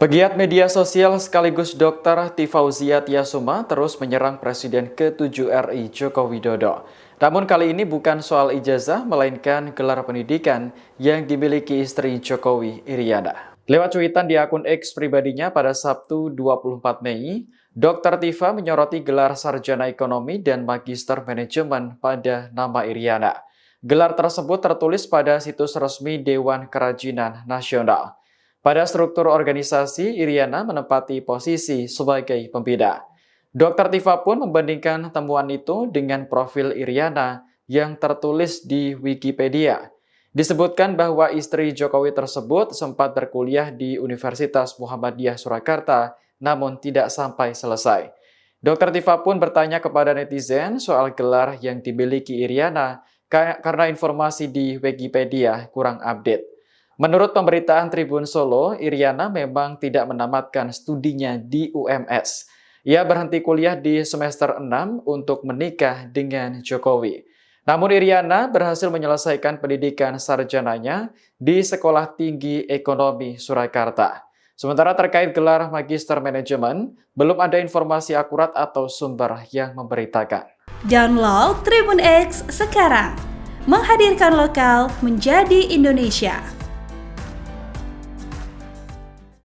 Pegiat media sosial sekaligus Dr. Tifauzia Tiasuma terus menyerang Presiden ke-7 RI Joko Widodo. Namun kali ini bukan soal ijazah, melainkan gelar pendidikan yang dimiliki istri Jokowi, Iriana. Lewat cuitan di akun X pribadinya pada Sabtu 24 Mei, Dr. Tifa menyoroti gelar sarjana ekonomi dan magister manajemen pada nama Iriana. Gelar tersebut tertulis pada situs resmi Dewan Kerajinan Nasional. Pada struktur organisasi, Iriana menempati posisi sebagai pembina. Dr. Tifa pun membandingkan temuan itu dengan profil Iriana yang tertulis di Wikipedia. Disebutkan bahwa istri Jokowi tersebut sempat berkuliah di Universitas Muhammadiyah Surakarta, namun tidak sampai selesai. Dr. Tifa pun bertanya kepada netizen soal gelar yang dimiliki Iriana karena informasi di Wikipedia kurang update. Menurut pemberitaan Tribun Solo, Iriana memang tidak menamatkan studinya di UMS. Ia berhenti kuliah di semester 6 untuk menikah dengan Jokowi. Namun Iriana berhasil menyelesaikan pendidikan sarjananya di Sekolah Tinggi Ekonomi Surakarta. Sementara terkait gelar Magister Manajemen, belum ada informasi akurat atau sumber yang memberitakan. Download Tribun X sekarang, menghadirkan lokal menjadi Indonesia.